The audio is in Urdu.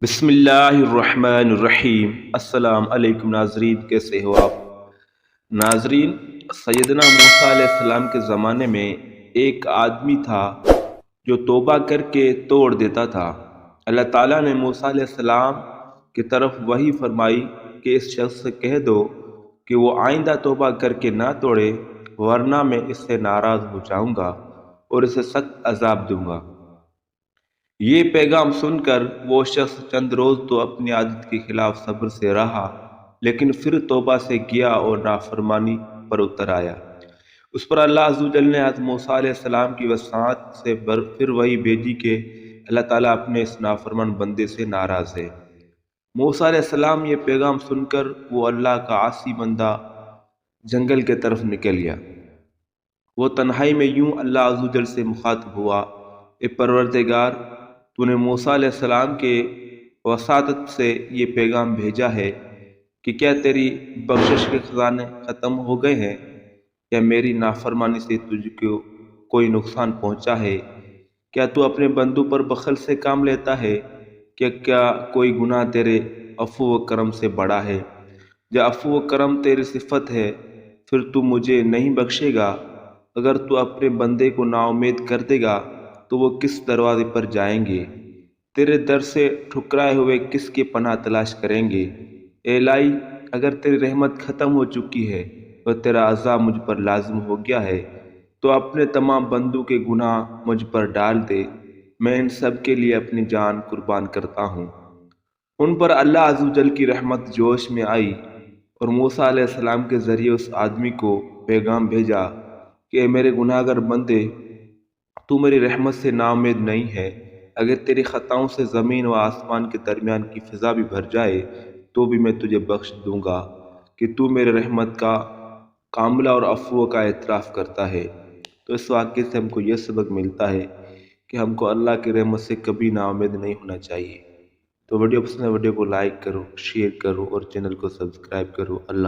بسم اللہ الرحمن الرحیم۔ السلام علیکم ناظرین، کیسے ہو آپ؟ ناظرین، سیدنا موسیٰ علیہ السلام کے زمانے میں ایک آدمی تھا جو توبہ کر کے توڑ دیتا تھا۔ اللہ تعالیٰ نے موسیٰ علیہ السلام کی طرف وحی فرمائی کہ اس شخص سے کہہ دو کہ وہ آئندہ توبہ کر کے نہ توڑے، ورنہ میں اس سے ناراض ہو جاؤں گا اور اسے سخت عذاب دوں گا۔ یہ پیغام سن کر وہ شخص چند روز تو اپنی عادت کے خلاف صبر سے رہا، لیکن پھر توبہ سے کیا اور نافرمانی پر اتر آیا۔ اس پر اللہ عز و جل نے حضرت موسیٰ علیہ السلام کی وسعت سے پھر وہی بھیجی کہ اللہ تعالیٰ اپنے اس نافرمان بندے سے ناراض ہے۔ موسیٰ علیہ السلام یہ پیغام سن کر وہ اللہ کا عاصی بندہ جنگل کے طرف نکل گیا۔ وہ تنہائی میں یوں اللہ عز و جل سے مخاطب ہوا، اے پروردگار، تو نے موسیٰ علیہ السلام کے وساطت سے یہ پیغام بھیجا ہے کہ کیا تیری بخشش کے خزانے ختم ہو گئے ہیں، یا میری نافرمانی سے تجھ کو کوئی نقصان پہنچا ہے؟ کیا تو اپنے بندوں پر بخل سے کام لیتا ہے؟ کیا کوئی گناہ تیرے عفو و کرم سے بڑا ہے؟ جب عفو و کرم تیری صفت ہے، پھر تو مجھے نہیں بخشے گا؟ اگر تو اپنے بندے کو نا امید کر دے گا تو وہ کس دروازے پر جائیں گے؟ تیرے در سے ٹھکرائے ہوئے کس کی پناہ تلاش کریں گے؟ اے الہی، اگر تیری رحمت ختم ہو چکی ہے اور تیرا عذاب مجھ پر لازم ہو گیا ہے تو اپنے تمام بندوں کے گناہ مجھ پر ڈال دے، میں ان سب کے لیے اپنی جان قربان کرتا ہوں۔ ان پر اللہ عز و جل کی رحمت جوش میں آئی اور موسیٰ علیہ السلام کے ذریعے اس آدمی کو پیغام بھیجا کہ اے میرے گناہ گر بندے، تو میری رحمت سے نا امید نہیں ہے۔ اگر تیری خطاؤں سے زمین و آسمان کے درمیان کی فضا بھی بھر جائے تو بھی میں تجھے بخش دوں گا کہ تو میرے رحمت کا کاملہ اور عفو کا اعتراف کرتا ہے۔ تو اس واقعے سے ہم کو یہ سبق ملتا ہے کہ ہم کو اللہ کی رحمت سے کبھی نا امید نہیں ہونا چاہیے۔ تو ویڈیو پسند ہے، ویڈیو کو لائک کرو، شیئر کرو اور چینل کو سبسکرائب کرو۔ اللہ